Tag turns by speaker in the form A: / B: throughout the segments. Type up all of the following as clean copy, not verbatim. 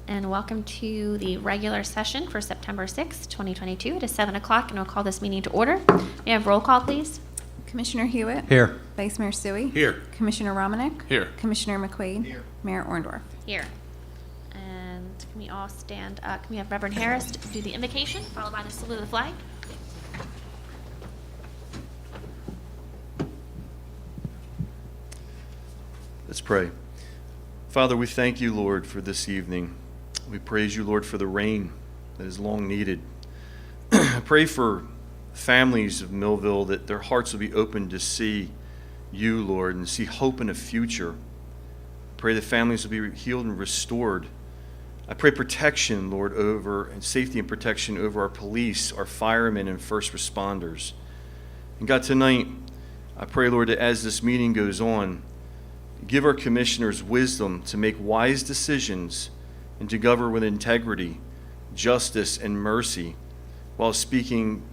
A: and welcome to the regular session for September 6th, 2022. It is 7 o'clock, and I'll call this meeting to order. May I have roll call, please?
B: Commissioner Hewitt?
C: Here.
B: Vice Mayor Suey?
D: Here.
B: Commissioner Romanek?
D: Here.
B: Commissioner McQuaid?
D: Here.
B: Mayor Orndorff?
A: Here. And can we all stand up? Can we have Reverend Harris do the invocation, followed by the salute of the flag?
E: Let's pray. Father, we thank you, Lord, for this evening. We praise you, Lord, for the rain that is long needed. I pray for families of Millville that their hearts will be open to see you, Lord, and see hope in a future. I pray that families will be healed and restored. I pray protection, Lord, over and safety and protection over our police, our firemen, and first responders. And God, tonight, I pray, Lord, that as this meeting goes on, give our commissioners wisdom to make wise decisions and to govern with integrity, justice, and mercy, while speaking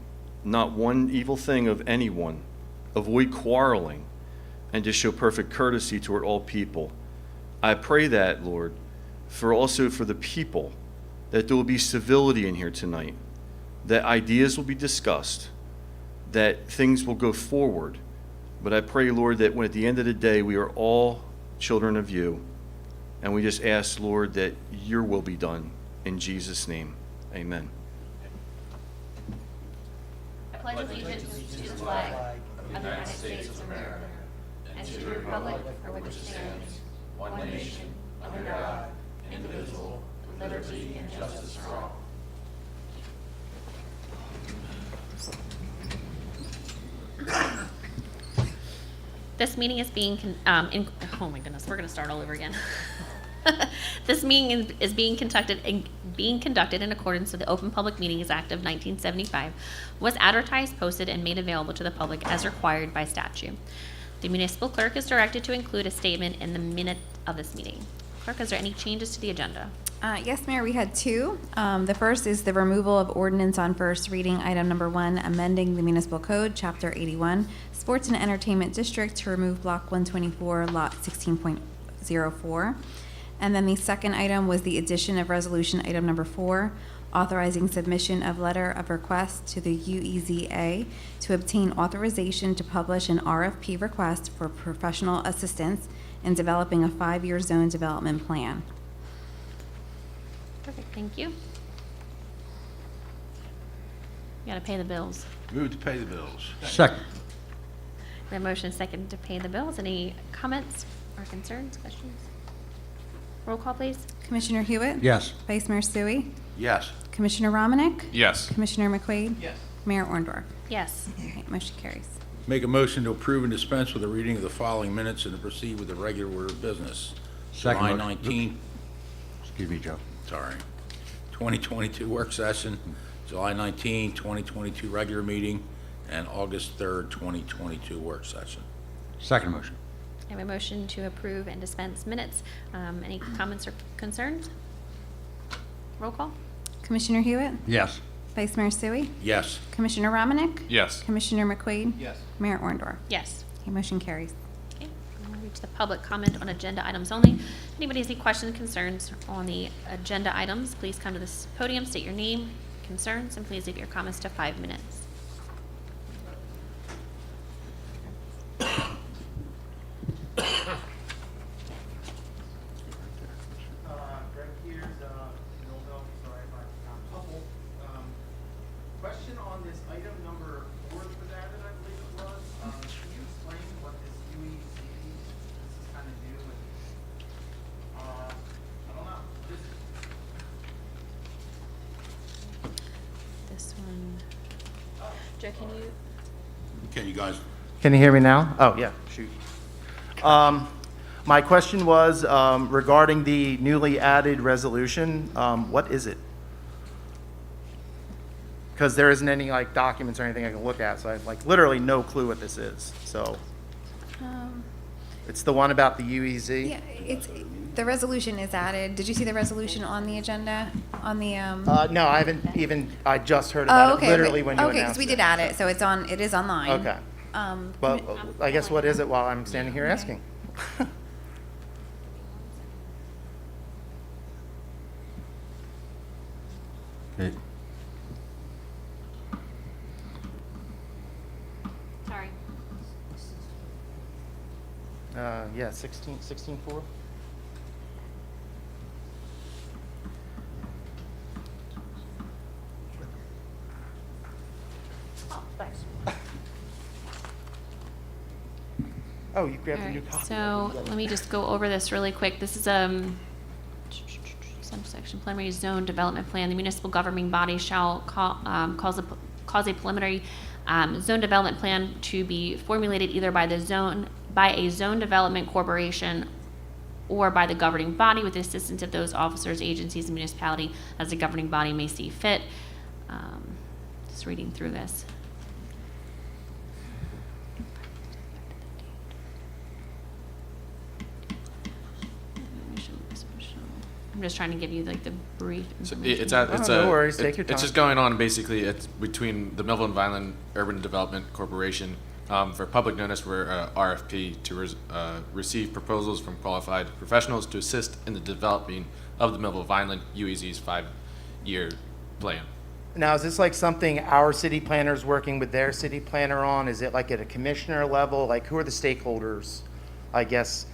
E: not one evil thing of anyone. Avoid quarreling, and to show perfect courtesy toward all people. I pray that, Lord, also for the people, that there will be civility in here tonight, that ideas will be discussed, that things will go forward. But I pray, Lord, that when at the end of the day we are all children of you, and we just ask, Lord, that your will be done. In Jesus' name, amen.
A: I pledge allegiance to the flag of the United States of America and to the republic for which it stands, one nation, under God, indivisible, with liberty and justice for all. This meeting is being, oh my goodness, we're going to start all over again. This meeting is being conducted in accordance with the Open Public Meetings Act of 1975, was advertised, posted, and made available to the public as required by statute. The municipal clerk is directed to include a statement in the minute of this meeting. Clerk, is there any changes to the agenda?
B: Yes, Mayor, we had two. The first is the removal of ordinance on first reading, item number 1, amending the municipal code, chapter 81, sports and entertainment district, to remove block 124, lot 16.04. And then the second item was the addition of resolution item number 4, authorizing submission of letter of request to the UEZA to obtain authorization to publish an RFP request for professional assistance in developing a 5-year zone development plan.
A: Perfect, thank you. You gotta pay the bills.
D: Move to pay the bills.
C: Second.
A: We have motion second to pay the bills. Any comments or concerns, questions? Roll call, please.
B: Commissioner Hewitt?
C: Yes.
B: Vice Mayor Suey?
D: Yes.
B: Commissioner Romanek?
D: Yes.
B: Commissioner McQuaid?
D: Yes.
B: Mayor Orndorff?
A: Yes.
B: Okay, motion carries.
D: Make a motion to approve and dispense with the reading of the following minutes and to proceed with the regular order of business.
C: Second
D: July
C: motion.
D: 19th,
C: Excuse me, Joe.
D: 2022 work session, July 19th, 2022 regular meeting, and August 3rd, 2022 work session.
C: Second motion.
A: I have a motion to approve and dispense minutes. Any comments or concerns? Roll call.
B: Commissioner Hewitt?
C: Yes.
B: Vice Mayor Suey?
D: Yes.
B: Commissioner Romanek?
D: Yes.
B: Commissioner McQuaid?
D: Yes.
B: Mayor Orndorff?
A: Yes.
B: Okay, motion carries.
A: Okay, we'll reach the public comment on agenda items only. If anybody has any questions, concerns on the agenda items, please come to this podium, state your name, concerns, and please leave your comments to 5 minutes.
F: Greg Peters, Millville, sorry if I found a couple. Question on this item number 4 that was added, I believe it was. Can you explain what this UEC, this is kind of new and, I don't know, what is it?
A: This one. Joe, can you?
D: Can you guys,
F: Can you hear me now? Oh, yeah, shoot. My question was regarding the newly added resolution. What is it? Because there isn't any like documents or anything I can look at, so I have like literally no clue what this is. So it's the one about the UEZ.
B: Yeah, it's, the resolution is added. Did you see the resolution on the agenda, on the,
F: No, I haven't even. I just heard about
B: oh, okay.
F: it literally when you
B: okay,
F: announced
B: because we
F: it.
B: did add it, so it's on, it is online.
F: Okay. Well, I guess what is it while I'm standing here asking?
C: Okay.
A: Sorry.
F: Yeah, 16.4. Oh, thanks. Oh, you grabbed a new
A: Alright,
F: copy.
A: so let me just go over this really quick. This is, subsection preliminary zone development plan. The municipal governing body shall cause a preliminary, zone development plan to be formulated either by a zone development corporation or by the governing body with the assistance of those officers, agencies, and municipality as the governing body may see fit. Just reading through this. I'm just trying to give you like the brief
G: So
A: information.
F: No worries, take your
G: It's just
F: time.
G: going on, basically, it's between the Millville and Vineland Urban Development Corporation. For public notice, we're RFP to receive proposals from qualified professionals to assist in the developing of the Millville Vineland UEZ's 5-year plan.
F: Now, is this like something our city planner's working with their city planner on? Is it like at a commissioner level? Like, who are the stakeholders, I guess,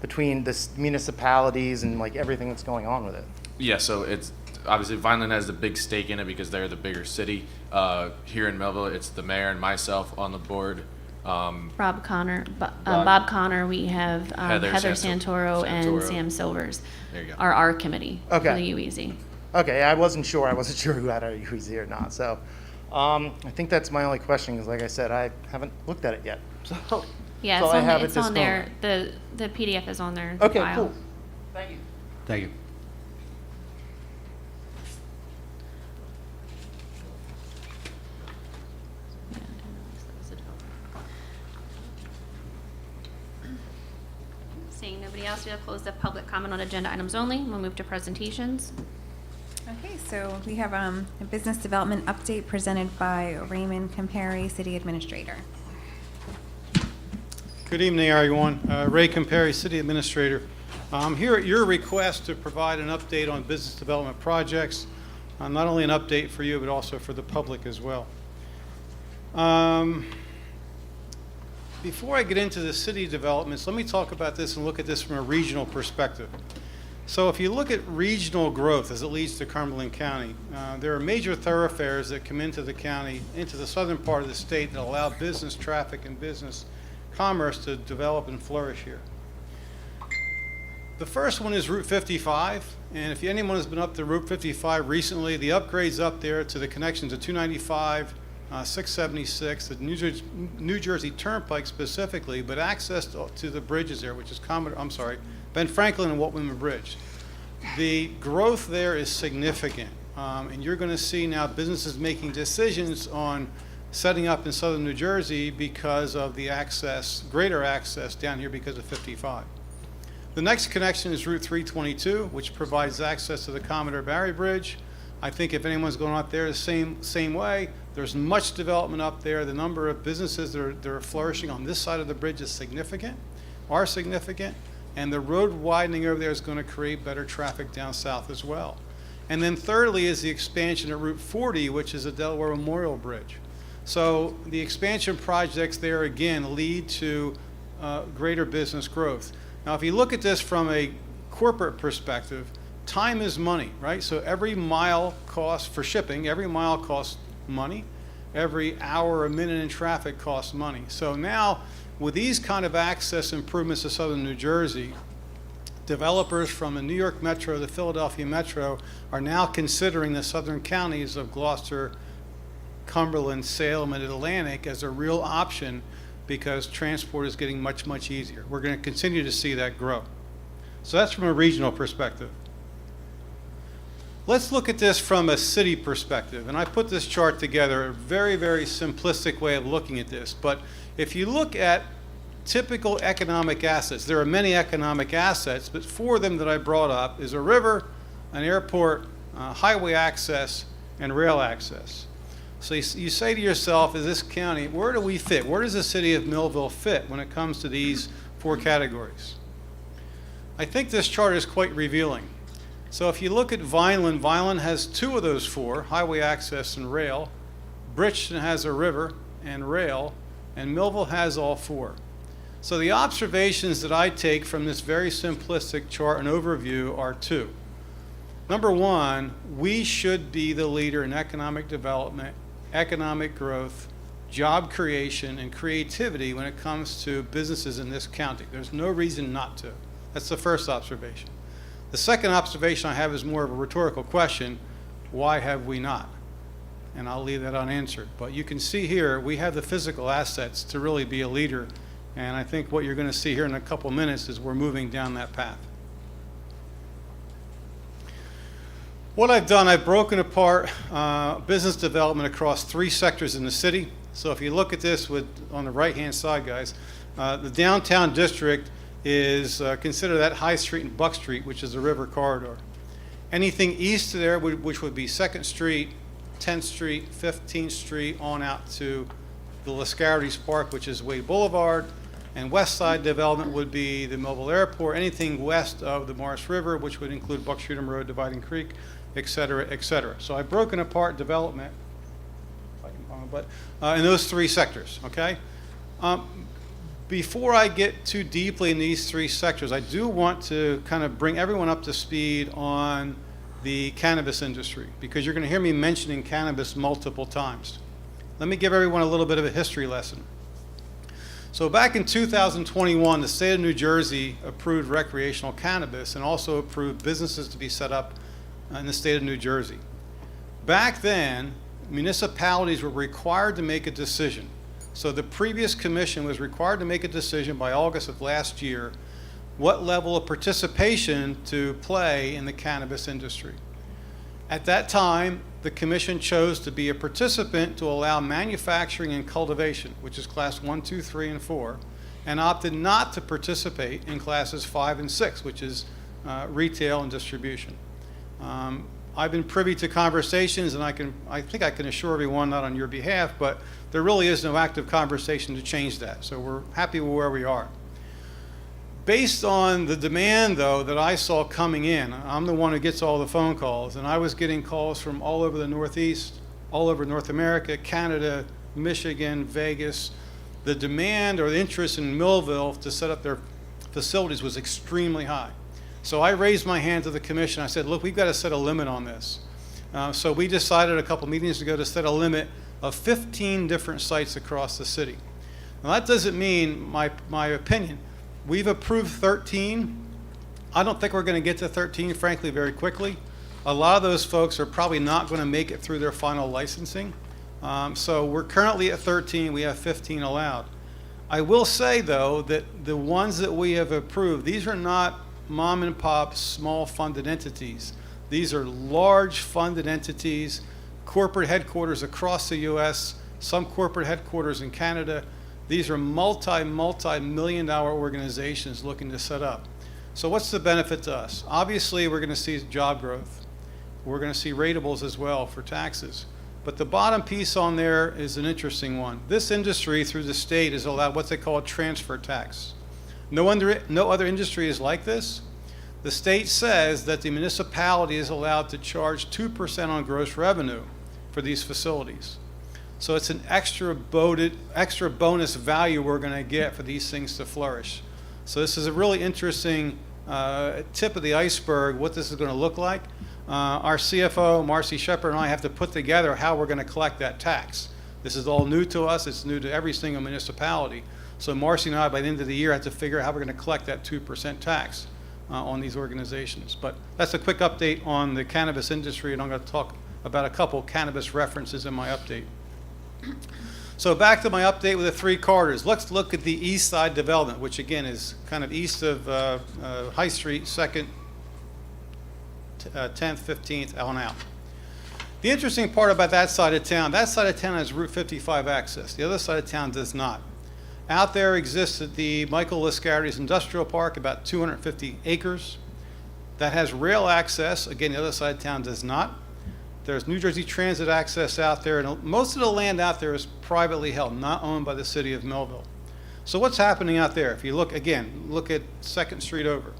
F: between the municipalities and like everything that's going on with it?
G: Yeah, so it's obviously Vineland has the big stake in it because they're the bigger city. Here in Millville, it's the mayor and myself on the board.
A: Bob Connor, we have
G: Heather
A: Heather Santoro and
G: Santoro.
A: Sam Silvers
G: There you go.
A: are our committee for
F: Okay.
A: the UEZ.
F: Okay, I wasn't sure who had a UEZ or not, so, I think that's my only question, because like I said, I haven't looked at it yet, so.
A: Yeah,
F: that's all I have at
A: it's
F: this
A: on there.
F: moment.
A: The PDF is on there.
F: Okay,
A: file.
F: cool. Thank you.
C: Thank you.
A: Yeah, I didn't realize that was a developer. Seeing nobody else, we'll close the public comment on agenda items only. We'll move to presentations.
B: Okay, so we have a business development update presented by Raymond Campari, City Administrator.
H: Good evening, everyone. Ray Campari, City Administrator. I'm here at your request to provide an update on business development projects. Not only an update for you, but also for the public as well. Before I get into the city developments, let me talk about this and look at this from a regional perspective. So if you look at regional growth as it leads to Cumberland County, there are major thoroughfares that come into the county, into the southern part of the state that allow business traffic and business commerce to develop and flourish here. The first one is Route 55, and if anyone has been up to Route 55 recently, the upgrades up there to the connections to 295, 676, the New Jersey Turnpike specifically, but access to the bridges there, which is Ben Franklin and Waltman Bridge. The growth there is significant, and you're going to see now businesses making decisions on setting up in southern New Jersey because of the greater access down here because of 55. The next connection is Route 322, which provides access to the Commodore Barry Bridge. I think if anyone's going out there the same way, there's much development up there. The number of businesses that are flourishing on this side of the bridge is significant, and the road widening over there is going to create better traffic down south as well. And then thirdly is the expansion of Route 40, which is the Delaware Memorial Bridge. So the expansion projects there again lead to greater business growth. Now, if you look at this from a corporate perspective, time is money, right? So every mile cost for shipping, every mile costs money. Every hour or minute in traffic costs money. So now, with these kind of access improvements to southern New Jersey, developers from the New York Metro, the Philadelphia Metro, are now considering the southern counties of Gloucester, Cumberland, Salem, and Atlantic as a real option because transport is getting much, much easier. We're going to continue to see that grow. So that's from a regional perspective. Let's look at this from a city perspective. And I put this chart together, a very, very simplistic way of looking at this. But if you look at typical economic assets, there are many economic assets, but 4 of them that I brought up is a river, an airport, highway access, and rail access. So you say to yourself, is this county, where do we fit? Where does the city of Millville fit when it comes to these 4 categories? I think this chart is quite revealing. So if you look at Vineland, Vineland has two of those four, highway access and rail. Bridgeton has a river and rail, and Millville has all four. So the observations that I take from this very simplistic chart and overview are two. Number one, we should be the leader in economic development, economic growth, job creation, and creativity when it comes to businesses in this county. There's no reason not to. That's the first observation. The second observation I have is more of a rhetorical question. Why have we not? And I'll leave that unanswered. But you can see here, we have the physical assets to really be a leader. And I think what you're going to see here in a couple minutes is we're moving down that path. What I've done, I've broken apart business development across three sectors in the city. So if you look at this on the right-hand side, guys, the downtown district is consider that High Street and Buck Street, which is the river corridor. Anything east of there, which would be 2nd Street, 10th Street, 15th Street, on out to the Lascarides Park, which is Wade Boulevard, and west side development would be the Millville Airport, anything west of the Morris River, which would include Buck Street Road, Dividing Creek, et cetera, et cetera. So I've broken apart development, if I can find it, but in those three sectors, okay? Before I get too deeply in these three sectors, I do want to kind of bring everyone up to speed on the cannabis industry, because you're going to hear me mentioning cannabis multiple times. Let me give everyone a little bit of a history lesson. So back in 2021, the state of New Jersey approved recreational cannabis and also approved businesses to be set up in the state of New Jersey. Back then, municipalities were required to make a decision. So the previous commission was required to make a decision by August of last year what level of participation to play in the cannabis industry. At that time, the commission chose to be a participant to allow manufacturing and cultivation, which is class 1, 2, 3, and 4, and opted not to participate in classes 5 and 6, which is retail and distribution. I've been privy to conversations, and I think I can assure everyone, not on your behalf, but there really is no active conversation to change that. So we're happy with where we are. Based on the demand, though, that I saw coming in, I'm the one who gets all the phone calls, and I was getting calls from all over the Northeast, all over North America, Canada, Michigan, Vegas. The demand or the interest in Millville to set up their facilities was extremely high. So I raised my hand to the commission. I said, look, we've got to set a limit on this. So we decided a couple meetings ago to set a limit of 15 different sites across the city. Now that doesn't mean, my opinion, we've approved 13. I don't think we're going to get to 13, frankly, very quickly. A lot of those folks are probably not going to make it through their final licensing. So we're currently at 13. We have 15 allowed. I will say, though, that the ones that we have approved, these are not mom and pop small funded entities. These are large funded entities, corporate headquarters across the U.S., some corporate headquarters in Canada. These are multi-million dollar organizations looking to set up. So what's the benefit to us? Obviously, we're going to see job growth. We're going to see ratables as well for taxes. But the bottom piece on there is an interesting one. This industry, through the state, is allowed what they call a transfer tax. No other industry is like this. The state says that the municipality is allowed to charge 2% on gross revenue for these facilities. So it's an extra bonus value we're going to get for these things to flourish. So this is a really interesting tip of the iceberg, what this is going to look like. Our CFO, Marcy Shepard, and I have to put together how we're going to collect that tax. This is all new to us. It's new to every single municipality. So Marcy and I, by the end of the year, have to figure out how we're going to collect that 2% tax on these organizations. But that's a quick update on the cannabis industry, and I'm going to talk about a couple cannabis references in my update. So back to my update with the three corridors. Let's look at the east side development, which again is kind of east of High Street, 2nd, 10th, 15th, on out. The interesting part about that side of town has Route 55 access. The other side of town does not. Out there exists at the Michael Lascarides Industrial Park, about 250 acres. That has rail access. Again, the other side of town does not. There's New Jersey Transit access out there, and most of the land out there is privately held, not owned by the city of Millville. So what's happening out there? If you look, again, look at 2nd Street over.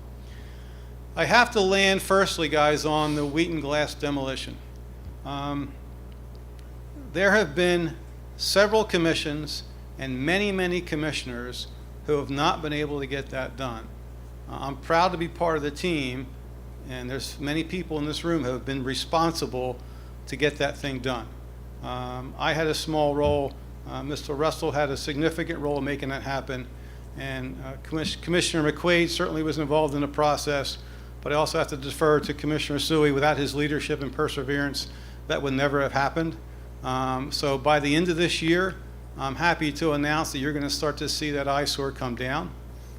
H: I have to land firstly, guys, on the Wheaton Glass demolition. There have been several commissions and many, many commissioners who have not been able to get that done. I'm proud to be part of the team, and there's many people in this room who have been responsible to get that thing done. I had a small role. Mr. Russell had a significant role in making that happen, and Commissioner McQuaid certainly was involved in the process, but I also have to defer to Commissioner Suey. Without his leadership and perseverance, that would never have happened. So by the end of this year, I'm happy to announce that you're going to start to see that eyesore come down.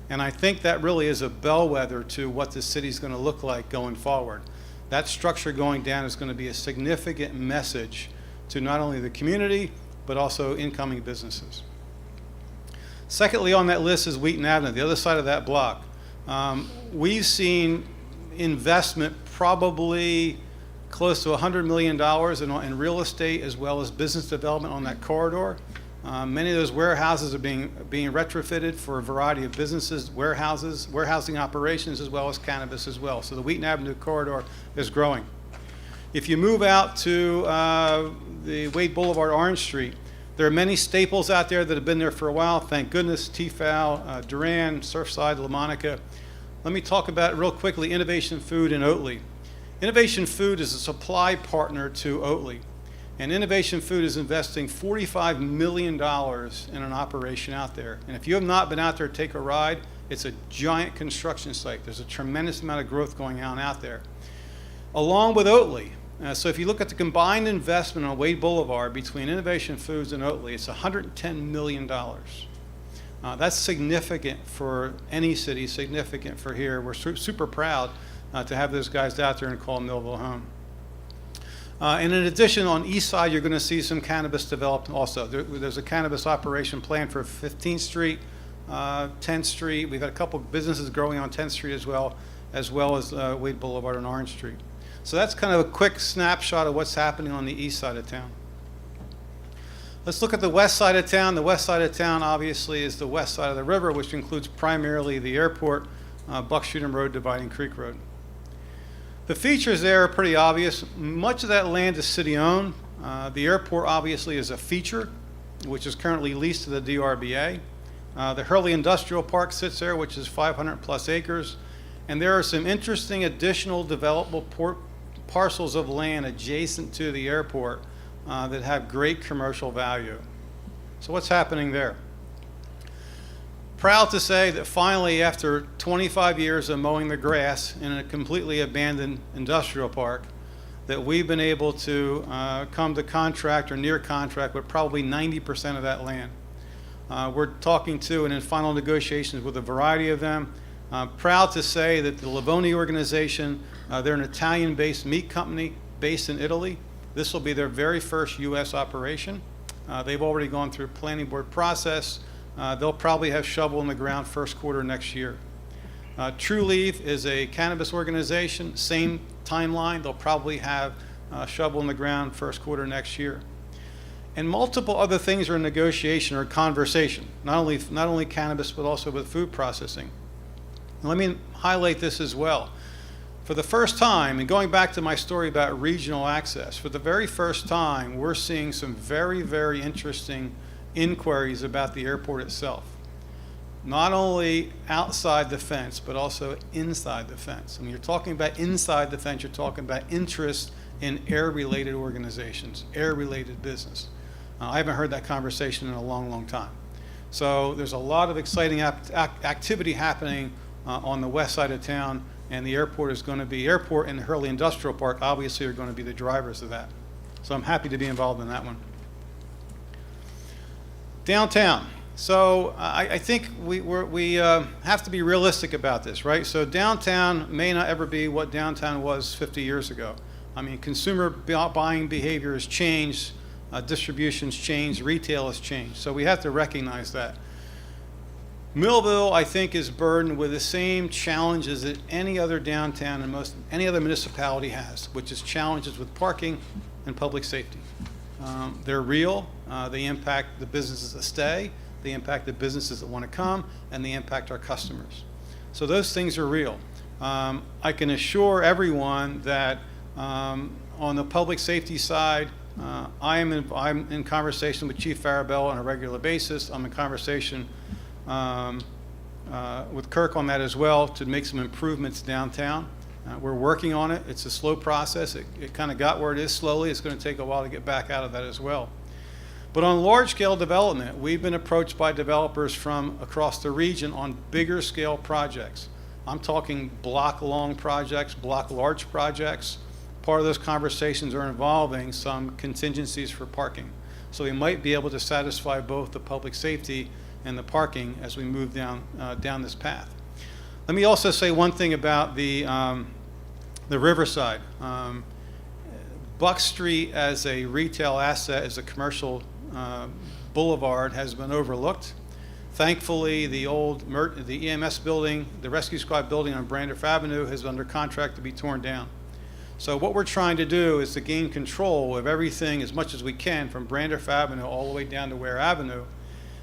H: And I think that really is a bellwether to what the city's going to look like going forward. That structure going down is going to be a significant message to not only the community, but also incoming businesses. Secondly on that list is Wheaton Avenue, the other side of that block. We've seen investment probably close to $100 million in real estate as well as business development on that corridor. Many of those warehouses are being retrofitted for a variety of businesses, warehousing operations, as well as cannabis as well. So the Wheaton Avenue corridor is growing. If you move out to the Wade Boulevard, Orange Street, there are many staples out there that have been there for a while. Thank goodness, Tefal, Duran, Surfside, La Monica. Let me talk about real quickly Innovation Food in Oatley. Innovation Food is a supply partner to Oatley. And Innovation Food is investing $45 million in an operation out there. And if you have not been out there to take a ride, it's a giant construction site. There's a tremendous amount of growth going on out there. Along with Oatley, so if you look at the combined investment on Wade Boulevard between Innovation Foods and Oatley, it's $110 million. That's significant for any city, significant for here. We're super proud to have those guys out there and call Millville home. And in addition, on east side, you're going to see some cannabis developed also. There's a cannabis operation planned for 15th Street, 10th Street. We've got a couple of businesses growing on 10th Street as well as Wade Boulevard and Orange Street. So that's kind of a quick snapshot of what's happening on the east side of town. Let's look at the west side of town. The west side of town, obviously, is the west side of the river, which includes primarily the airport, Buck Shootum Road, Dividing Creek Road. The features there are pretty obvious. Much of that land is city-owned. The airport, obviously, is a feature, which is currently leased to the DRBA. The Hurley Industrial Park sits there, which is 500-plus acres. And there are some interesting additional developable parcels of land adjacent to the airport that have great commercial value. So what's happening there? Proud to say that finally, after 25 years of mowing the grass in a completely abandoned industrial park, that we've been able to come to contract or near contract with probably 90% of that land. We're talking to and in final negotiations with a variety of them. Proud to say that the Livoni organization, they're an Italian-based meat company based in Italy. This will be their very first U.S. operation. They've already gone through a planning board process. They'll probably have shovel in the ground first quarter next year. True Leaf is a cannabis organization, same timeline. They'll probably have shovel in the ground first quarter next year. And multiple other things are in negotiation or conversation, not only cannabis, but also with food processing. And let me highlight this as well. For the first time, and going back to my story about regional access, for the very first time, we're seeing some very, very interesting inquiries about the airport itself. Not only outside the fence, but also inside the fence. When you're talking about inside the fence, you're talking about interest in air-related organizations, air-related business. I haven't heard that conversation in a long, long time. So there's a lot of exciting activity happening on the west side of town, and the airport and the Hurley Industrial Park obviously are going to be the drivers of that. So I'm happy to be involved in that one. Downtown. So I think we have to be realistic about this, right? So downtown may not ever be what downtown was 50 years ago. I mean, consumer buying behavior has changed, distribution's changed, retail has changed. So we have to recognize that. Millville, I think, is burdened with the same challenges that any other downtown and any other municipality has, which is challenges with parking and public safety. They're real. They impact the businesses that stay, they impact the businesses that want to come, and they impact our customers. So those things are real. I can assure everyone that on the public safety side, I'm in conversation with Chief Farabelle on a regular basis. I'm in conversation with Kirk on that as well to make some improvements downtown. We're working on it. It's a slow process. It kind of got where it is slowly. It's going to take a while to get back out of that as well. But on large-scale development, we've been approached by developers from across the region on bigger scale projects. I'm talking block-long projects, block-large projects. Part of those conversations are involving some contingencies for parking. So we might be able to satisfy both the public safety and the parking as we move down this path. Let me also say one thing about the Riverside. Buck Street as a retail asset, as a commercial boulevard, has been overlooked. Thankfully, the EMS building, the rescue squad building on Brandorf Avenue, is under contract to be torn down. So what we're trying to do is to gain control of everything as much as we can from Brandorf Avenue all the way down to Ware Avenue.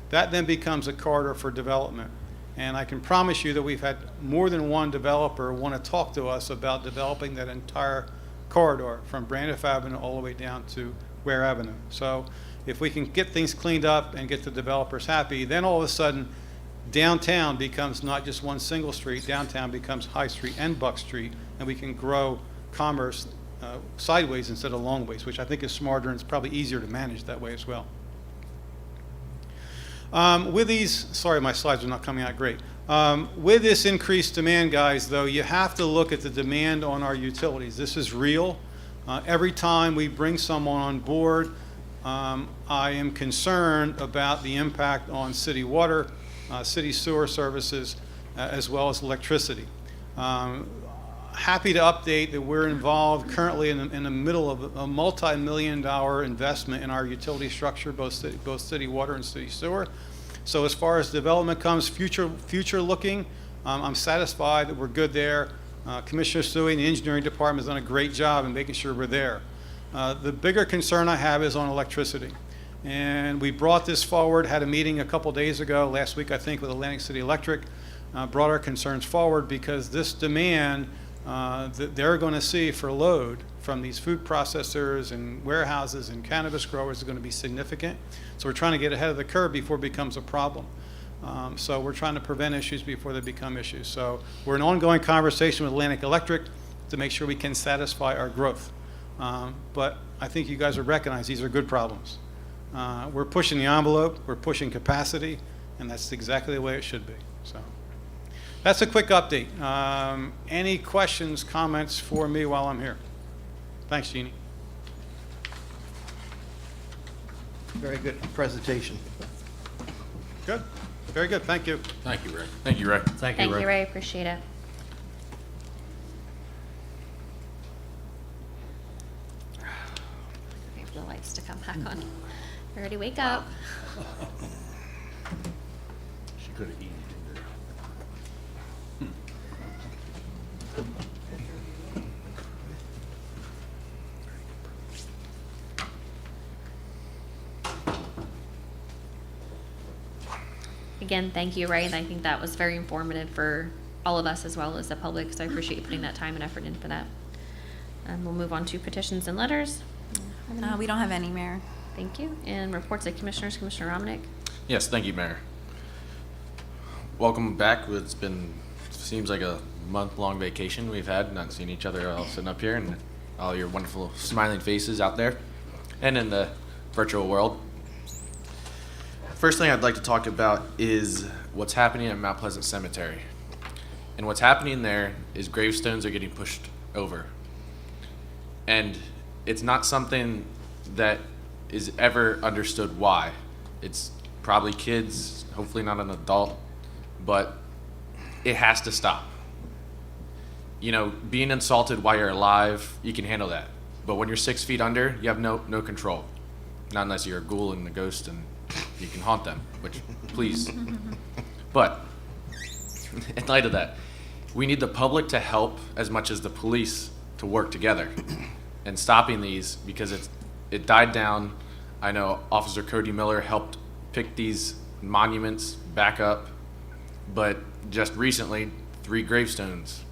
H: That then becomes a corridor for development. And I can promise you that we've had more than one developer want to talk to us about developing that entire corridor from Brandorf Avenue all the way down to Ware Avenue. So if we can get things cleaned up and get the developers happy, then all of a sudden downtown becomes not just one single street. Downtown becomes High Street and Buck Street, and we can grow commerce sideways instead of longways, which I think is smarter and it's probably easier to manage that way as well. With these, sorry, my slides are not coming out great. With this increased demand, guys, though, you have to look at the demand on our utilities. This is real. Every time we bring someone on board, I am concerned about the impact on city water, city sewer services, as well as electricity. Happy to update that we're involved currently in the middle of a multi-million-dollar investment in our utility structure, both city water and city sewer. So as far as development comes, future looking, I'm satisfied that we're good there. Commissioner Suey and the engineering department has done a great job in making sure we're there. The bigger concern I have is on electricity. And we brought this forward, had a meeting a couple days ago, last week I think, with Atlantic City Electric, brought our concerns forward because this demand that they're going to see for load from these food processors and warehouses and cannabis growers is going to be significant. So we're trying to get ahead of the curve before it becomes a problem. So we're trying to prevent issues before they become issues. So we're in ongoing conversation with Atlantic Electric to make sure we can satisfy our growth. But I think you guys will recognize these are good problems. We're pushing the envelope, we're pushing capacity, and that's exactly the way it should be. So that's a quick update. Any questions, comments for me while I'm here? Thanks, Jeannie.
I: Very good presentation.
H: Good. Very good. Thank you.
D: Thank you, Rick.
G: Thank you, Ray.
A: Thank you, Ray. Appreciate it. Wait for the lights to come back on. Everybody wake up.
C: She could have eaten it.
A: Again, thank you, Ray, and I think that was very informative for all of us as well as the public, so I appreciate you putting that time and effort in for that. We'll move on to petitions and letters.
B: We don't have any, Mayor.
A: Thank you. And reports of commissioners, Commissioner Romanek.
G: Yes, thank you, Mayor. Welcome back. It's been, seems like a month-long vacation we've had, not seeing each other all sitting up here, and all your wonderful smiling faces out there and in the virtual world. First thing I'd like to talk about is what's happening at Mount Pleasant Cemetery. And what's happening there is gravestones are getting pushed over. And it's not something that is ever understood why. It's probably kids, hopefully not an adult, but it has to stop. You know, being insulted while you're alive, you can handle that. But when you're 6 feet under, you have no control. Not unless you're a ghoul and a ghost and you can haunt them, which, please. But in light of that, we need the public to help as much as the police to work together and stopping these, because it died down. I know Officer Cody Miller helped pick these monuments back up, but just recently 3 gravestones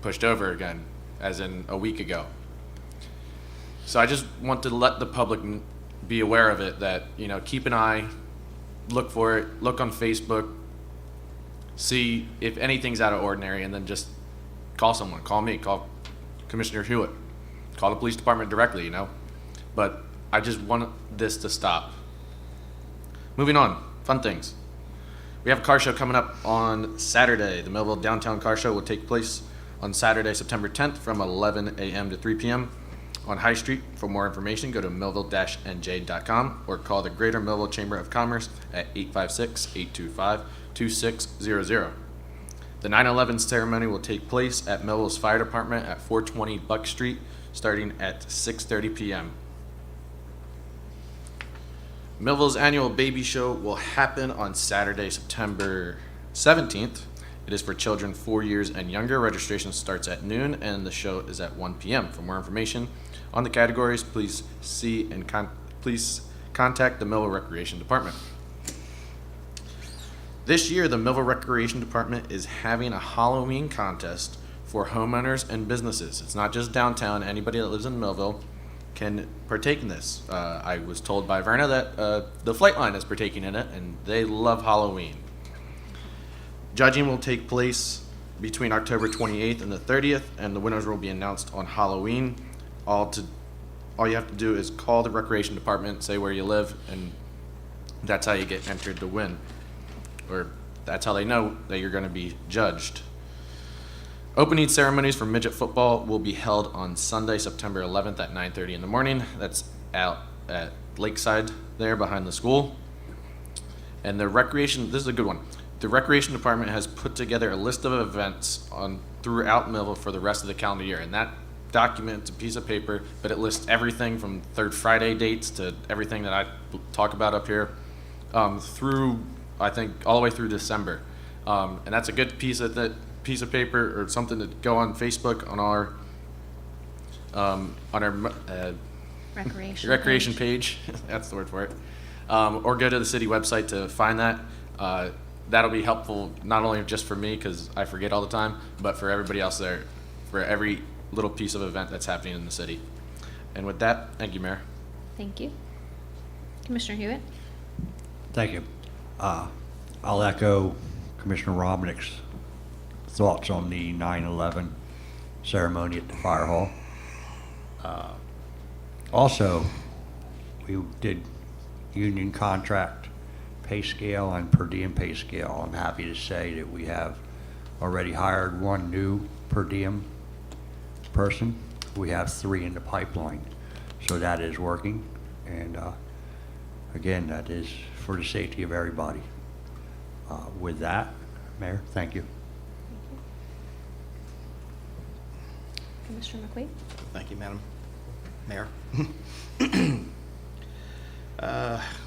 G: pushed over again, as in a week ago. So I just want to let the public be aware of it, that, keep an eye, look for it, look on Facebook, see if anything's out of ordinary, and then just call someone. Call me, call Commissioner Hewitt, call the police department directly, But I just want this to stop. Moving on, fun things. We have a car show coming up on Saturday. The Millville Downtown Car Show will take place on Saturday, September 10th from 11 a.m. to 3 p.m. on High Street. For more information, go to millville-nj.com or call the Greater Millville Chamber of Commerce at 856-825-2600. The 9/11 ceremony will take place at Millville's Fire Department at 420 Buck Street, starting at 6:30 p.m. Millville's annual baby show will happen on Saturday, September 17th. It is for children 4 years and younger. Registration starts at noon, and the show is at 1 p.m. For more information on the categories, please contact the Millville Recreation Department. This year, the Millville Recreation Department is having a Halloween contest for homeowners and businesses. It's not just downtown. Anybody that lives in Millville can partake in this. I was told by Verna that the Flight Line is partaking in it, and they love Halloween. Judging will take place between October 28th and the 30th, and the winners will be announced on Halloween. All you have to do is call the Recreation Department, say where you live, and that's how you get entered to win. Or that's how they know that you're going to be judged. Opening ceremonies for midget football will be held on Sunday, September 11th at 9:30 in the morning. That's out at Lakeside there behind the school. And this is a good one. The Recreation Department has put together a list of events throughout Millville for the rest of the calendar year. And that document's a piece of paper, but it lists everything from Third Friday dates to everything that I talk about up here through, I think, all the way through December. And that's a good piece of paper or something to go on Facebook on our recreation page. That's the word for it. Or go to the city website to find that. That'll be helpful not only just for me, because I forget all the time, but for everybody else there, for every little piece of event that's happening in the city. And with that, thank you, Mayor.
A: Thank you. Commissioner Hewitt?
I: Thank you. I'll echo Commissioner Robnick's thoughts on the 9/11 ceremony at the fire hall. Also, we did union contract pay scale and per diem pay scale. I'm happy to say that we have already hired one new per diem person. We have 3 in the pipeline, so that is working. And again, that is for the safety of everybody. With that, Mayor, thank you.
A: Commissioner McQueen?
I: Thank you, Madam Mayor.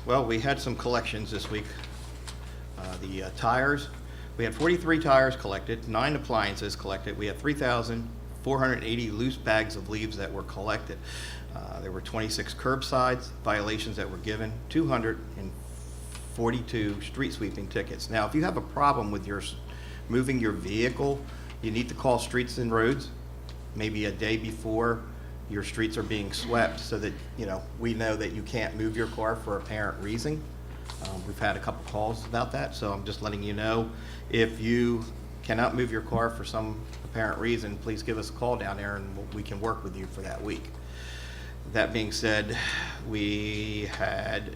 I: Well, we had some collections this week. The tires, we had 43 tires collected, 9 appliances collected. We had 3,480 loose bags of leaves that were collected. There were 26 curbside violations that were given, 242 street sweeping tickets. Now, if you have a problem with moving your vehicle, you need to call Streets and Roads maybe a day before your streets are being swept, so that we know that you can't move your car for apparent reason. We've had a couple calls about that, so I'm just letting you know, if you cannot move your car for some apparent reason, please give us a call down there and we can work with you for that week. That being said, we had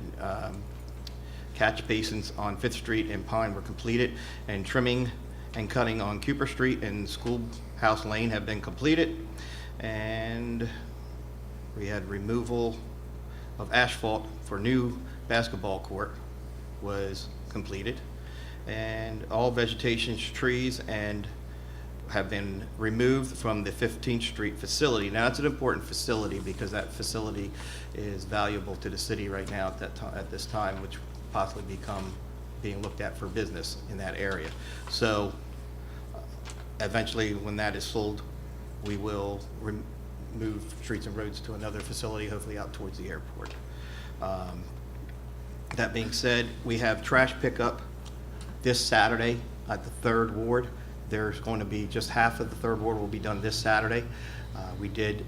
I: catch basins on 5th Street and Pine were completed, and trimming and cutting on Cooper Street and Schoolhouse Lane have been completed. And we had removal of asphalt for new basketball court was completed. And all vegetation, trees, and have been removed from the 15th Street facility. Now, it's an important facility because that facility is valuable to the city right now at this time, which possibly become being looked at for business in that area. So eventually, when that is sold, we will move Streets and Roads to another facility, hopefully out towards the airport. That being said, we have trash pickup this Saturday at the 3rd Ward. There's going to be just half of the third ward will be done this Saturday. We did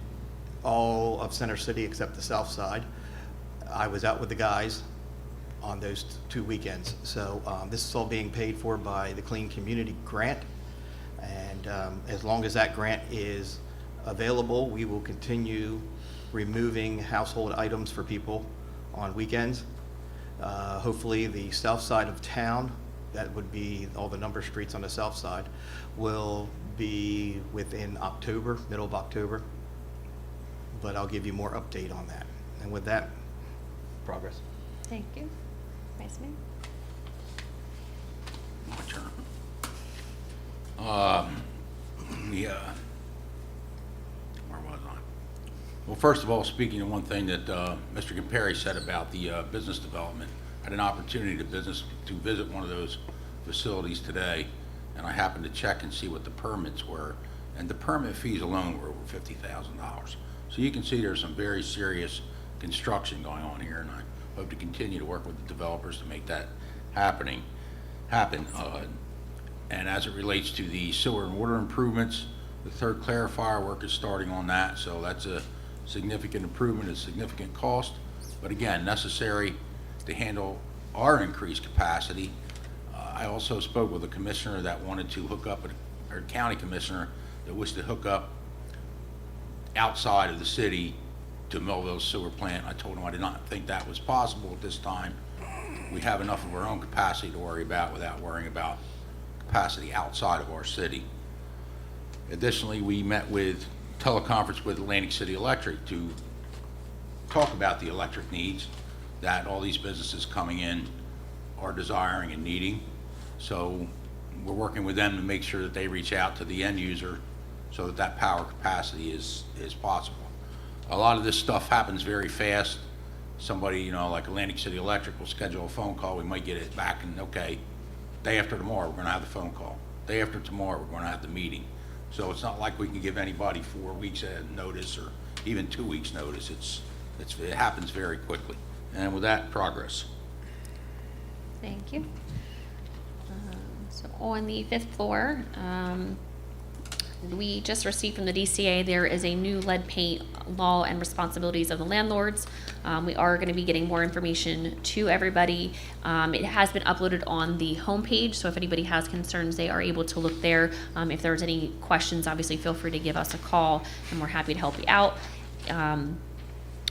I: all of Center City except the south side. I was out with the guys on those 2 weekends. So this is all being paid for by the Clean Community Grant. And as long as that grant is available, we will continue removing household items for people on weekends. Hopefully the south side of town, that would be all the number streets on the south side, will be within October, middle of October. But I'll give you more update on that. And with that, progress.
A: Thank you. Vice Mayor?
D: My turn. Where was I? Well, first of all, speaking of one thing that Mr. Campari said about the business development, I had an opportunity to visit one of those facilities today, and I happened to check and see what the permits were, and the permit fees alone were over $50,000. So you can see there's some very serious construction going on here, and I hope to continue to work with the developers to make that happen. And as it relates to the sewer and water improvements, the third clarifier work is starting on that, so that's a significant improvement, a significant cost, but again, necessary to handle our increased capacity. I also spoke with a commissioner that wanted to hook up, or county commissioner that wished to hook up outside of the city to Millville sewer plant. I told him I did not think that was possible at this time. We have enough of our own capacity to worry about without worrying about capacity outside of our city. Additionally, we met with teleconference with Atlantic City Electric to talk about the electric needs that all these businesses coming in are desiring and needing. So we're working with them to make sure that they reach out to the end user so that that power capacity is possible. A lot of this stuff happens very fast. Somebody, like Atlantic City Electric will schedule a phone call. We might get it back and, okay, day after tomorrow, we're going to have the phone call. Day after tomorrow, we're going to have the meeting. So it's not like we can give anybody 4 weeks notice or even 2 weeks notice. It happens very quickly. And with that, progress.
A: Thank you. So on the 5th floor, we just received from the DCA, there is a new lead paint law and responsibilities of the landlords. We are going to be getting more information to everybody. It has been uploaded on the homepage, so if anybody has concerns, they are able to look there. If there's any questions, obviously feel free to give us a call, and we're happy to help you out.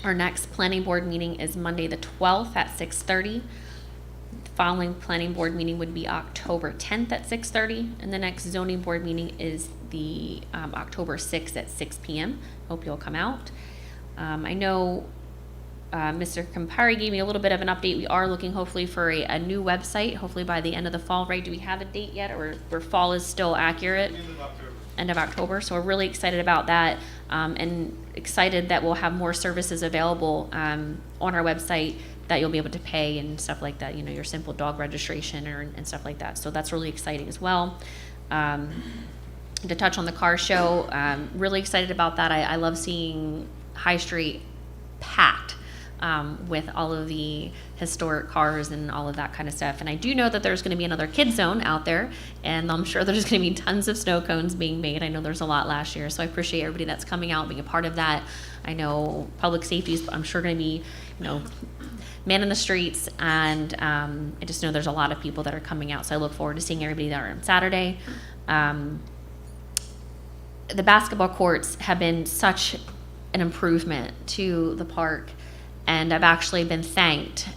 A: Our next planning board meeting is Monday the 12th at 6:30. The following planning board meeting would be October 10th at 6:30, and the next zoning board meeting is the October 6th at 6 p.m. Hope you'll come out. I know Mr. Campari gave me a little bit of an update. We are looking hopefully for a new website, hopefully by the end of the fall, right? Do we have a date yet, or fall is still accurate? End of October. So we're really excited about that, and excited that we'll have more services available on our website that you'll be able to pay and stuff like that, your simple dog registration and stuff like that. So that's really exciting as well. To touch on the car show, really excited about that. I love seeing High Street packed with all of the historic cars and all of that kind of stuff. And I do know that there's going to be another kid zone out there, and I'm sure there's going to be tons of snow cones being made. I know there's a lot last year, so I appreciate everybody that's coming out, being a part of that. I know public safety is, I'm sure, going to be, man in the streets, and I just know there's a lot of people that are coming out, so I look forward to seeing everybody there on Saturday. The basketball courts have been such an improvement to the park, and I've actually been thanked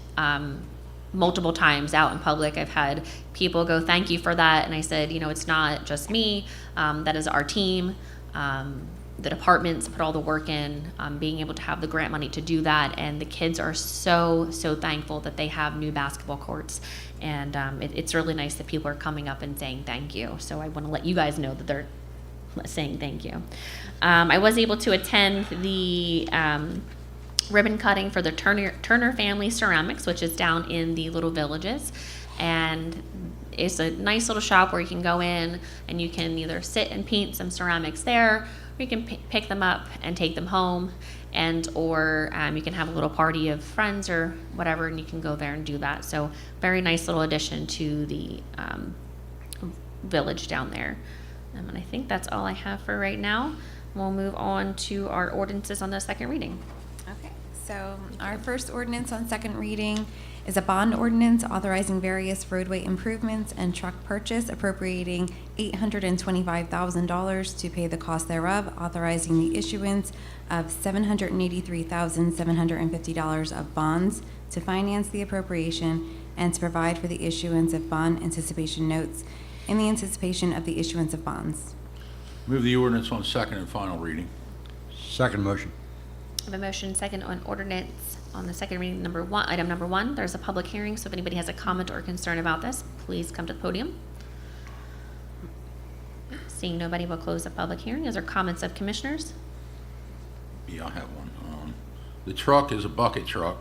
A: multiple times out in public. I've had people go, thank you for that, and I said, it's not just me, that is our team. The departments put all the work in, being able to have the grant money to do that, and the kids are so thankful that they have new basketball courts, and it's really nice that people are coming up and saying thank you. So I want to let you guys know that they're saying thank you. I was able to attend the ribbon cutting for the Turner Family Ceramics, which is down in the Little Villages, and it's a nice little shop where you can go in and you can either sit and paint some ceramics there, or you can pick them up and take them home, or you can have a little party of friends or whatever, and you can go there and do that. So very nice little addition to the village down there. And I think that's all I have for right now. We'll move on to our ordinances on the second reading.
B: Okay, so our first ordinance on second reading is a bond ordinance authorizing various roadway improvements and truck purchase appropriating $825,000 to pay the cost thereof, authorizing the issuance of $783,750 of bonds to finance the appropriation and to provide for the issuance of bond anticipation notes in the anticipation of the issuance of bonds.
D: Move the ordinance on second and final reading.
C: Second motion.
A: I have a motion second on ordinance on the second reading number one, item number one. There's a public hearing, so if anybody has a comment or concern about this, please come to the podium. Seeing nobody, will close the public hearing. Is there comments of commissioners?
D: Yeah, I have one. The truck is a bucket truck.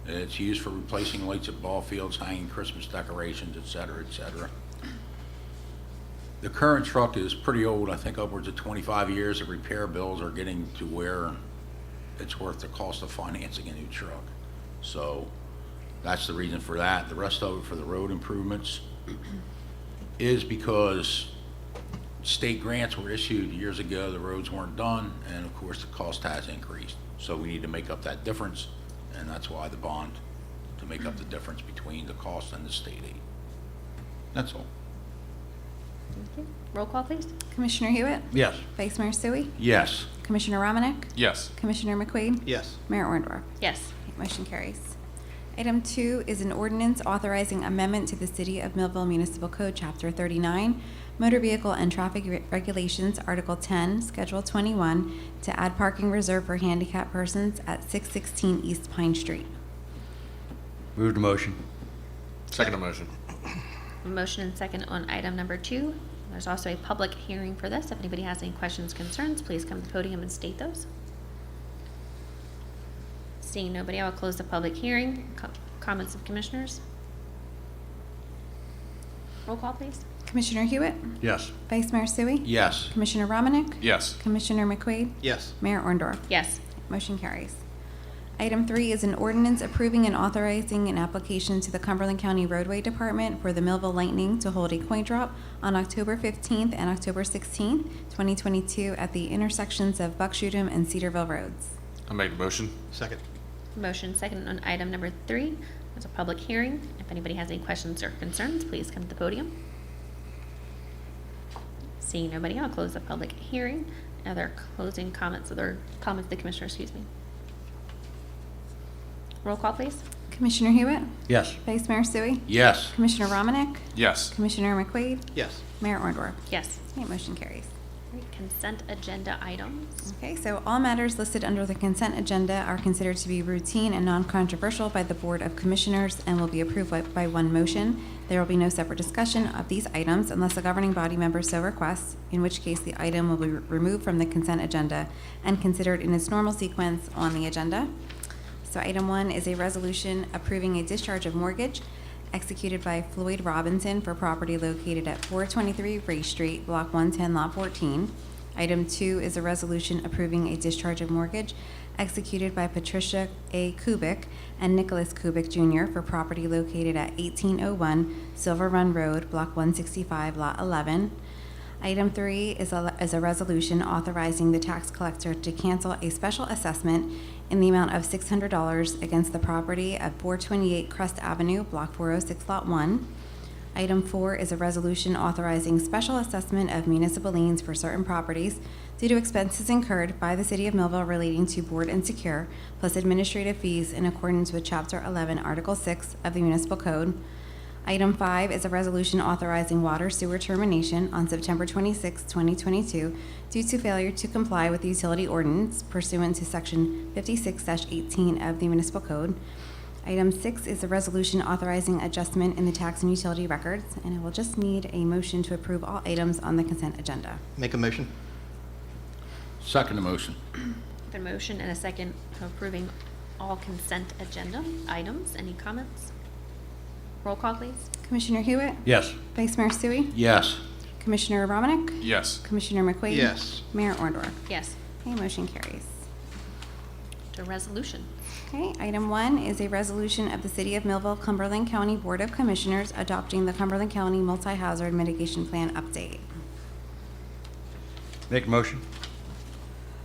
D: It's used for replacing lights at ball fields, hanging Christmas decorations, et cetera, et cetera. The current truck is pretty old, I think upwards of 25 years. The repair bills are getting to where it's worth the cost of financing a new truck. So that's the reason for that. The rest of it for the road improvements is because state grants were issued years ago, the roads weren't done, and of course the cost has increased. So we need to make up that difference, and that's why the bond, to make up the difference between the cost and the state aid. That's all.
A: Thank you. Roll call, please.
B: Commissioner Hewitt?
C: Yes.
B: Vice Mayor Sui?
D: Yes.
B: Commissioner Romanek?
G: Yes.
B: Commissioner McQuaid?
I: Yes.
B: Mayor Orndorff?
A: Yes.
B: Motion carries. Item 2 is an ordinance authorizing amendment to the City of Millville Municipal Code, Chapter 39, Motor Vehicle and Traffic Regulations, Article 10, Schedule 21, to add parking reserved for handicapped persons at 616 East Pine Street.
C: Move the motion.
G: Second motion.
A: A motion and second on item number 2. There's also a public hearing for this. If anybody has any questions, concerns, please come to the podium and state those. Seeing nobody, I will close the public hearing. Comments of commissioners? Roll call, please.
B: Commissioner Hewitt?
C: Yes.
B: Vice Mayor Sui?
D: Yes.
B: Commissioner Romanek?
G: Yes.
B: Commissioner McQuaid?
I: Yes.
B: Mayor Orndorff?
A: Yes.
B: Motion carries. Item 3 is an ordinance approving and authorizing an application to the Cumberland County Roadway Department for the Millville Lightning to hold a coin drop on October 15th and October 16th, 2022 at the intersections of Buckshootum and Cedarville Roads.
G: I'll make a motion.
I: Second.
A: Motion second on item number 3. There's a public hearing. If anybody has any questions or concerns, please come to the podium. Seeing nobody, I'll close the public hearing. Other closing comments, other comments of the commissioner, excuse me. Roll call, please.
B: Commissioner Hewitt?
C: Yes.
B: Vice Mayor Sui?
D: Yes.
B: Commissioner Romanek?
G: Yes.
B: Commissioner McQuaid?
I: Yes.
B: Mayor Orndorff?
A: Yes.
B: Okay, motion carries.
A: Great. Consent agenda items.
B: Okay, so all matters listed under the consent agenda are considered to be routine and non-controversial by the Board of Commissioners and will be approved by one motion. There will be no separate discussion of these items unless a governing body member so requests, in which case the item will be removed from the consent agenda and considered in its normal sequence on the agenda. So item 1 is a resolution approving a discharge of mortgage executed by Floyd Robinson for property located at 423 Ray Street, Block 110, Lot 14. Item 2 is a resolution approving a discharge of mortgage executed by Patricia A. Kubik and Nicholas Kubik Jr. for property located at 1801 Silver Run Road, Block 165, Lot 11. Item 3 is a resolution authorizing the tax collector to cancel a special assessment in the amount of $600 against the property at 428 Crest Avenue, Block 406, Lot 1. Item 4 is a resolution authorizing special assessment of municipal liens for certain properties due to expenses incurred by the City of Millville relating to board and secure, plus administrative fees in accordance with Chapter 11, Article 6 of the Municipal Code. Item 5 is a resolution authorizing water sewer termination on September 26, 2022, due to failure to comply with the utility ordinance pursuant to Section 56-18 of the Municipal Code. Item 6 is a resolution authorizing adjustment in the tax and utility records, and I will just need a motion to approve all items on the consent agenda.
I: Make a motion.
D: Second the motion.
A: The motion and a second approving all consent agenda items. Any comments? Roll call, please.
B: Commissioner Hewitt?
C: Yes.
B: Vice Mayor Sui?
D: Yes.
B: Commissioner Romanek?
G: Yes.
B: Commissioner McQuaid?
I: Yes.
B: Mayor Orndorff?
A: Yes.
B: Okay, motion carries.
A: To resolution.
B: Okay, item 1 is a resolution of the City of Millville, Cumberland County Board of Commissioners adopting the Cumberland County Multi-Hazard Mitigation Plan update.
C: Make a motion?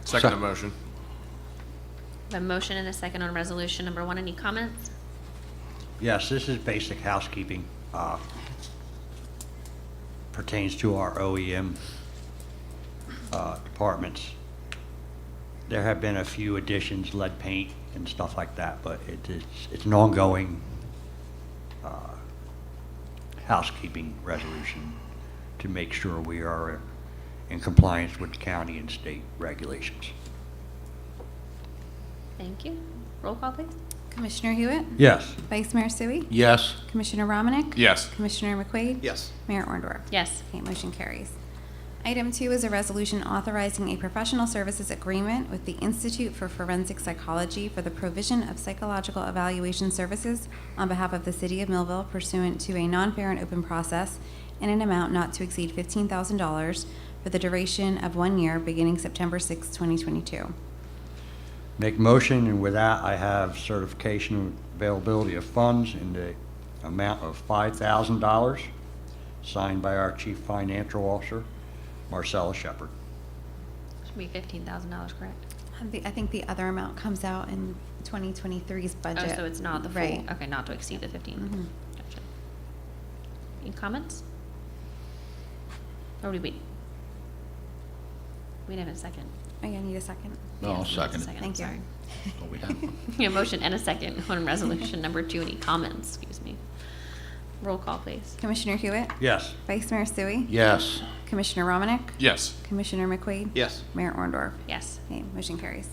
G: Second
C: Sec-
G: motion.
A: A motion and a second on resolution number 1. Any comments?
C: Yes, this is basic housekeeping. Pertains to our OEM departments. There have been a few additions, lead paint and stuff like that, but it's an ongoing housekeeping resolution to make sure we are in compliance with county and state regulations.
A: Thank you. Roll call, please.
B: Commissioner Hewitt?
C: Yes.
B: Vice Mayor Sui?
D: Yes.
B: Commissioner Romanek?
G: Yes.
B: Commissioner McQuaid?
I: Yes.
B: Mayor Orndorff?
A: Yes.
B: Okay, motion carries. Item 2 is a resolution authorizing a professional services agreement with the Institute for Forensic Psychology for the provision of psychological evaluation services on behalf of the City of Millville pursuant to a non-fair and open process in an amount not to exceed $15,000 for the duration of 1 year beginning September 6, 2022.
C: Make motion, and with that, I have certification of availability of funds in the amount of $5,000, signed by our Chief Financial Officer, Marcella Shepherd.
A: Should be $15,000, correct?
B: I think the other amount comes out in 2023's budget.
A: Oh, so it's not the full,
B: Right.
A: okay, not to exceed the 15.
B: Mhm.
A: Gotcha. Any comments? Or do we? We didn't have a second.
B: Oh, yeah, I need a second.
D: No, I'll second it.
B: Thank you.
A: Sorry.
D: Oh, we have one.
A: Yeah, motion and a second on resolution number 2. Any comments? Excuse me. Roll call, please.
B: Commissioner Hewitt?
C: Yes.
B: Vice Mayor Sui?
D: Yes.
B: Commissioner Romanek?
G: Yes.
B: Commissioner McQuaid?
I: Yes.
B: Mayor Orndorff?
A: Yes.
B: Okay, motion carries.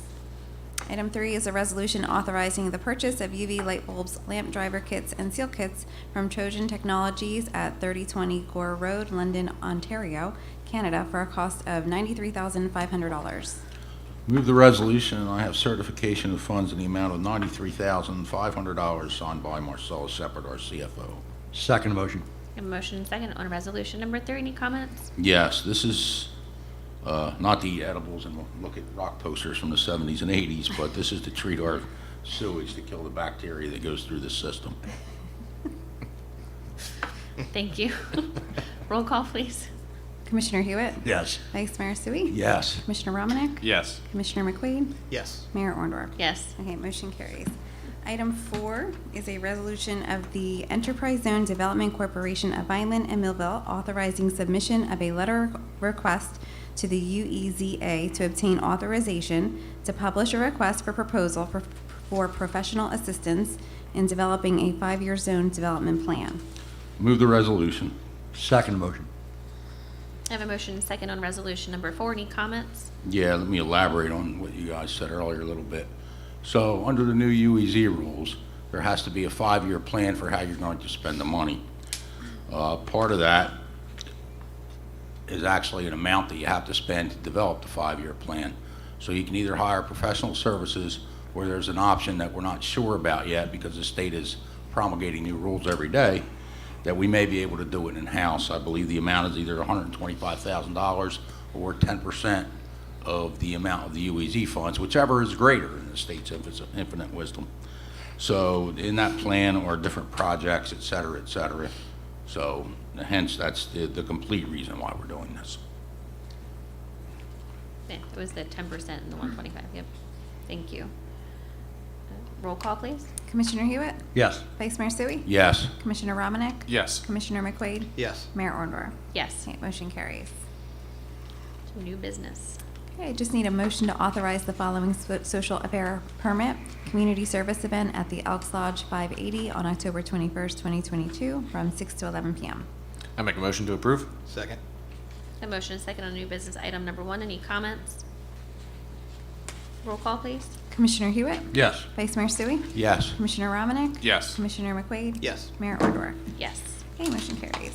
B: Item 3 is a resolution authorizing the purchase of UV light bulbs, lamp driver kits, and seal kits from Trojan Technologies at 3020 Gore Road, London, Ontario, Canada, for a cost of $93,500.
D: Move the resolution, and I have certification of funds in the amount of $93,500 signed by Marcella Shepherd, our CFO.
C: Second motion.
A: A motion and second on resolution number 3. Any comments?
D: Yes, this is not to eat edibles and look at rock posters from the 70s and 80s, but this is to treat our sewage to kill the bacteria that goes through the system.
A: Thank you. Roll call, please.
B: Commissioner Hewitt?
C: Yes.
B: Vice Mayor Sui?
D: Yes.
B: Commissioner Romanek?
G: Yes.
B: Commissioner McQuaid?
I: Yes.
B: Mayor Orndorff?
A: Yes.
B: Okay, motion carries. Item 4 is a resolution of the Enterprise Zone Development Corporation of Vineland and Millville authorizing submission of a letter request to the UEZA to obtain authorization to publish a request for proposal for professional assistance in developing a 5-year zone development plan.
D: Move the resolution.
C: Second motion.
A: I have a motion and second on resolution number 4. Any comments?
D: Yeah, let me elaborate on what you guys said earlier a little bit. So, under the new UEZ rules, there has to be a 5-year plan for how you're going to spend the money. Part of that is actually an amount that you have to spend to develop the 5-year plan. So you can either hire professional services, or there's an option that we're not sure about yet because the state is promulgating new rules every day, that we may be able to do it in-house. I believe the amount is either $125,000 or 10% of the amount of the UEZ funds, whichever is greater in the state's infinite wisdom. So in that plan are different projects, et cetera, et cetera. So hence, that's the complete reason why we're doing this.
A: Yeah, it was the 10% and the 125. Yep. Thank you. Roll call, please.
B: Commissioner Hewitt?
C: Yes.
B: Vice Mayor Sui?
D: Yes.
B: Commissioner Romanek?
G: Yes.
B: Commissioner McQuaid?
I: Yes.
B: Mayor Orndorff?
A: Yes.
B: Okay, motion carries.
A: To new business.
B: Okay, I just need a motion to authorize the following social affair permit: community service event at the Elks Lodge 580 on October 21st, 2022, from 6 to 11 p.m.
G: I make a motion to approve.
I: Second.
A: A motion and second on new business item number 1. Any comments? Roll call, please.
B: Commissioner Hewitt?
C: Yes.
B: Vice Mayor Sui?
D: Yes.
B: Commissioner Romanek?
G: Yes.
B: Commissioner McQuaid?
I: Yes.
B: Mayor Orndorff?
A: Yes.
B: Okay, motion carries.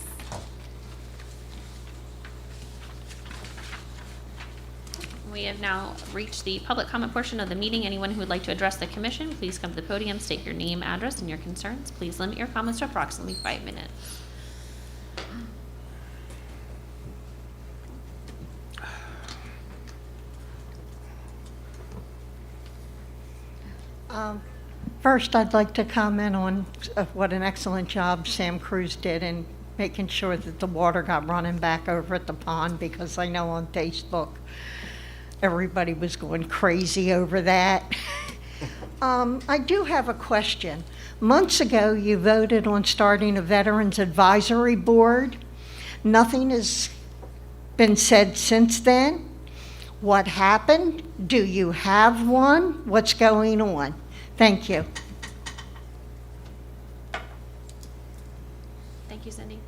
A: We have now reached the public comment portion of the meeting. Anyone who would like to address the commission, please come to the podium, state your name, address, and your concerns. Please limit your comments to approximately 5 minutes.
J: First, I'd like to comment on what an excellent job Sam Cruz did in making sure that the water got running back over at the pond, because I know on Facebook, everybody was going crazy over that. I do have a question. Months ago, you voted on starting a Veterans Advisory Board. Nothing has been said since then. What happened? Do you have one? What's going on? Thank you.
A: Thank you, Cindy.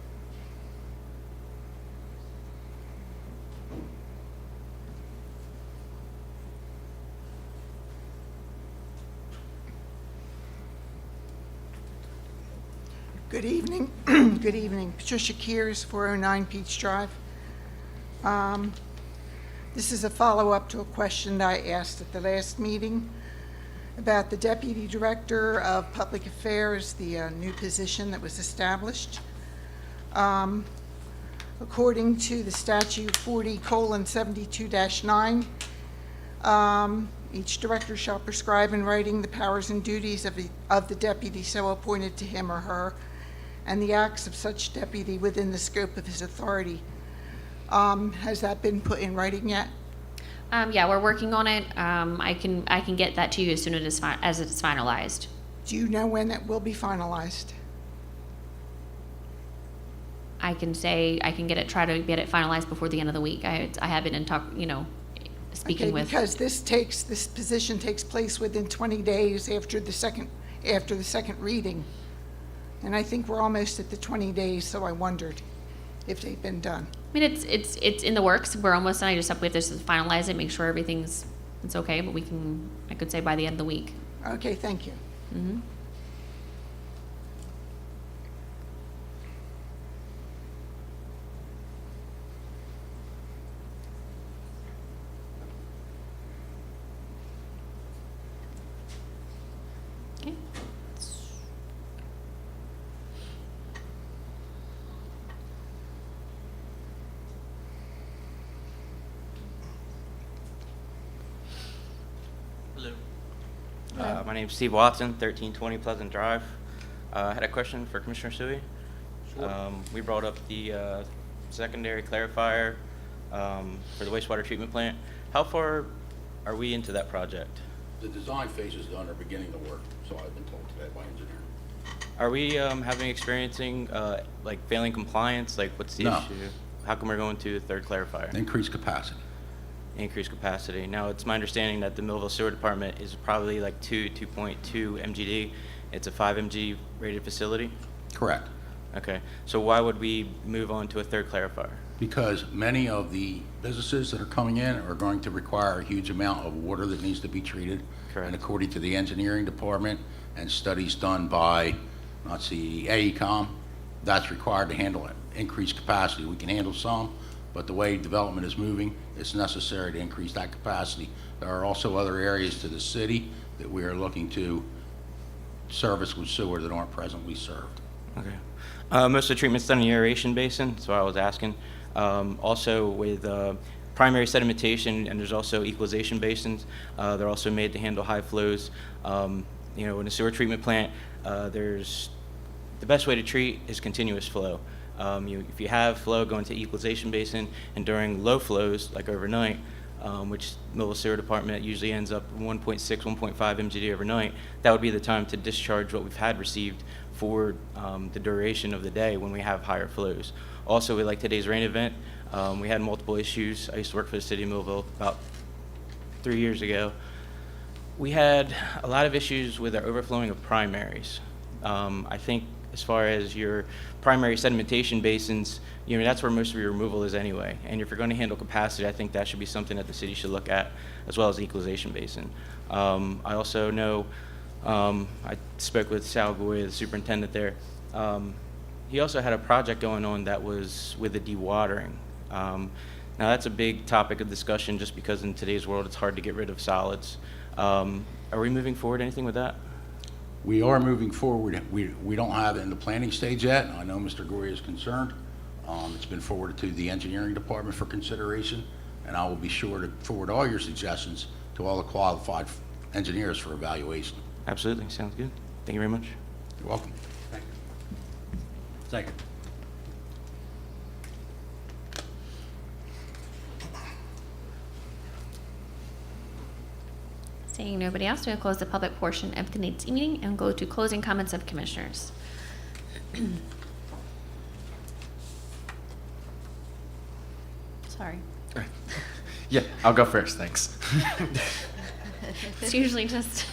K: Good evening. Good evening. Patricia Kears, 409 Peach Drive. This is a follow-up to a question that I asked at the last meeting about the Deputy Director of Public Affairs, the new position that was established. According to the statute 40:72-9, each director shall prescribe in writing the powers and duties of the deputy so appointed to him or her, and the acts of such deputy within the scope of his authority. Has that been put in writing yet?
A: Yeah, we're working on it. I can get that to you as soon as it's finalized.
K: Do you know when that will be finalized?
A: I can try to get it finalized before the end of the week. I have been in talk, speaking
K: Okay,
A: with.
K: because this position takes place within 20 days after the second reading. And I think we're almost at the 20 days, so I wondered if they've been done.
A: I mean, it's in the works. We're almost done. We have to finalize it, make sure it's okay. But I could say by the end of the week.
K: Okay, thank you.
A: Mm-hmm. Okay.
L: Hello. My name's Steve Watson, 1320 Pleasant Drive. I had a question for Commissioner Sui. We brought up the secondary clarifier for the wastewater treatment plant. How far are we into that project?
D: The design phase is done, or beginning the work, so I've been told today by engineering.
L: Are we experiencing like failing compliance? Like, what's the
D: No.
L: issue? How come we're going to the third clarifier?
D: Increased capacity.
L: Increased capacity. Now, it's my understanding that the Millville Sewer Department is probably like 2.2 MGD. It's a 5 MG rated facility.
D: Correct.
L: Okay. So why would we move on to a third clarifier?
D: Because many of the businesses that are coming in are going to require a huge amount of water that needs to be treated.
L: Correct.
D: And according to the engineering department and studies done by, AECom, that's required to handle it. Increased capacity. We can handle some, but the way development is moving, it's necessary to increase that capacity. There are also other areas to the city that we are looking to service with sewer that aren't presently served.
L: Okay. Most of the treatment's done in the aeration basin, that's why I was asking. Also with primary sedimentation, and there's also equalization basins. They're also made to handle high flows. In a sewer treatment plant, the best way to treat is continuous flow. If you have flow going to equalization basin, and during low flows, like overnight, which Millville Sewer Department usually ends up 1.6, 1.5 MGD overnight, that would be the time to discharge what we've had received for the duration of the day when we have higher flows. Also, with like today's rain event, we had multiple issues. I used to work for the city of Millville about 3 years ago. We had a lot of issues with our overflowing of primaries. I think as far as your primary sedimentation basins, that's where most of your removal is anyway. And if you're going to handle capacity, I think that should be something that the city should look at, as well as the equalization basin. I also know, I spoke with Sal Goy, the superintendent there. He also had a project going on that was with the dewatering. Now that's a big topic of discussion just because in today's world it's hard to get rid of solids. Are we moving forward anything with that?
D: We are moving forward. We don't have it in the planning stage yet. I know Mr. Goria is concerned. It's been forwarded to the engineering department for consideration, and I will be sure to forward all your suggestions to all the qualified engineers for evaluation.
L: Absolutely, sounds good. Thank you very much.
D: You're welcome.
C: Second.
A: Seeing nobody else, we'll close the public portion of tonight's meeting and go to closing comments of commissioners. Sorry.
G: Yeah, I'll go first, thanks.
A: It's usually just,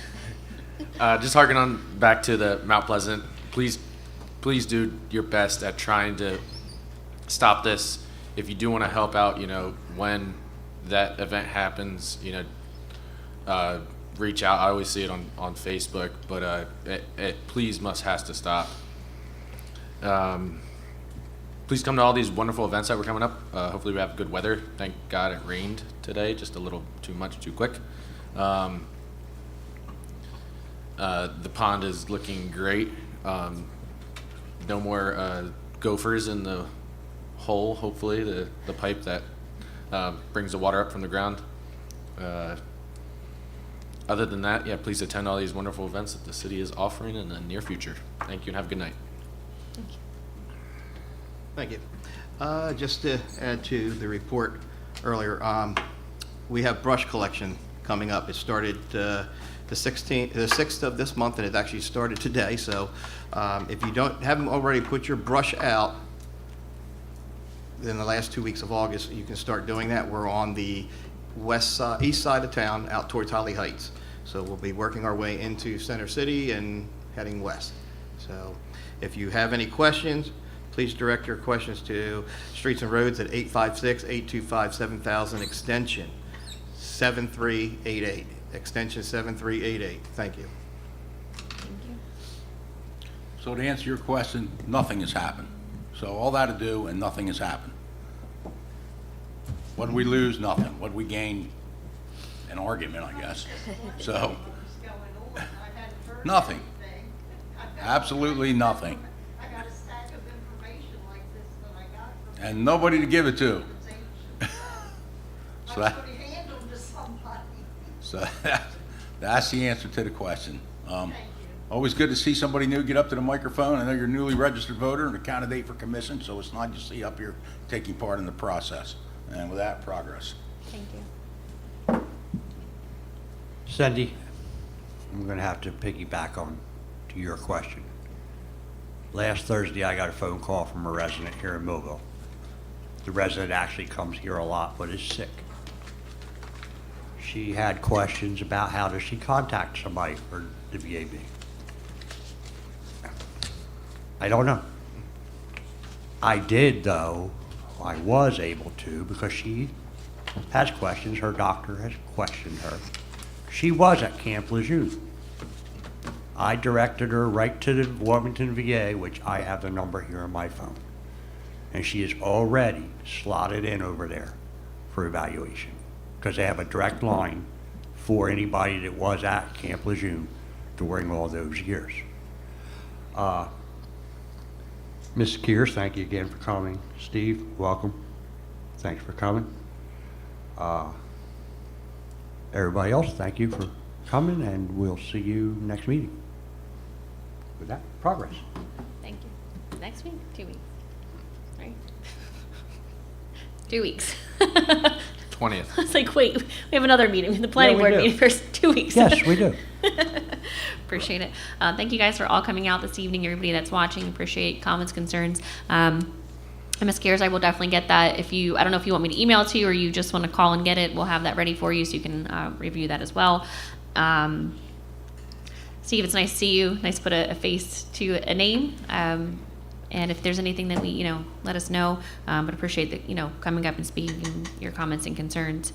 G: Just harking on back to the Mount Pleasant, please do your best at trying to stop this. If you do want to help out, when that event happens, reach out. I always see it on Facebook, but it please has to stop. Please come to all these wonderful events that were coming up. Hopefully we have good weather. Thank God it rained today, just a little too much, too quick. The pond is looking great. No more gophers in the hole, hopefully, the pipe that brings the water up from the ground. Other than that, yeah, please attend all these wonderful events that the city is offering in the near future. Thank you and have a good night.
I: Thank you. Just to add to the report earlier, we have brush collection coming up. It started the 6th of this month, and it actually started today. So if you haven't already put your brush out in the last 2 weeks of August, you can start doing that. We're on the east side of town, out towards Holly Heights. So we'll be working our way into Center City and heading west. So if you have any questions, please direct your questions to Streets and Roads at 856-825-7000, extension 7388. Extension 7388. Thank you.
D: So to answer your question, nothing has happened. So all that to do and nothing has happened. What did we lose? Nothing. What did we gain? An argument, I guess. So, nothing. Absolutely nothing.
J: I got a stack of information like this that I got from.
D: And nobody to give it to. So that,
J: hand them to somebody.
D: so that's the answer to the question. Always good to see somebody new get up to the microphone. I know you're a newly registered voter and a candidate for commission, so it's nice to see you up here taking part in the process. And with that, progress.
A: thank you.
C: Cindy, I'm going to have to piggyback on to your question. Last Thursday, I got a phone call from a resident here in Millville. The resident actually comes here a lot, but is sick. She had questions about how does she contact somebody for the VAB. I don't know. I did, though. I was able to, because she has questions. Her doctor has questioned her. She was at Camp Lejeune. I directed her right to the Wilmington VA, which I have the number here on my phone. And she is already slotted in over there for evaluation, because they have a direct line for anybody that was at Camp Lejeune during all those years. Ms. Kears, thank you again for coming. Steve, welcome. Thanks for coming. Everybody else, thank you for coming, and we'll see you next meeting. With that, progress.
A: Thank you. Next week, 2 weeks, right? 2 weeks.
G: 20th.
A: I was like, wait, we have another meeting, the planning
C: we
A: board
C: do.
A: meeting for 2 weeks.
C: Yes, we do.
A: Appreciate it. Thank you guys for all coming out this evening, everybody that's watching. Appreciate comments, concerns. And Ms. Kears, I will definitely get that. I don't know if you want me to email it to you or you just want to call and get it, we'll have that ready for you so you can review that as well. Steve, it's nice to see you. Nice to put a face to a name. And if there's anything that we, let us know. But appreciate that, coming up and speaking your comments and concerns.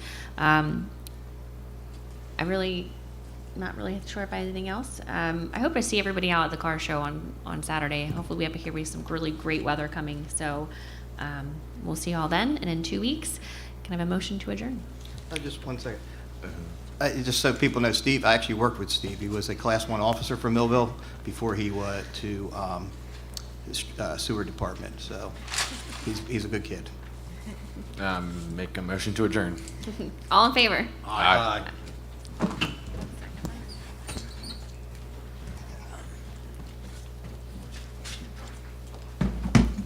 A: Not really sure if I have anything else. I hope I see everybody out at the car show on Saturday. Hopefully we have here with some really great weather coming. So we'll see you all then. And in 2 weeks, can I have a motion to adjourn?
I: Just 1 second. Just so people know, Steve, I actually worked with Steve. He was a Class 1 officer for Millville before he went to the sewer department. So he's a good kid.
G: Make a motion to adjourn.
A: All in favor?
G: Aye.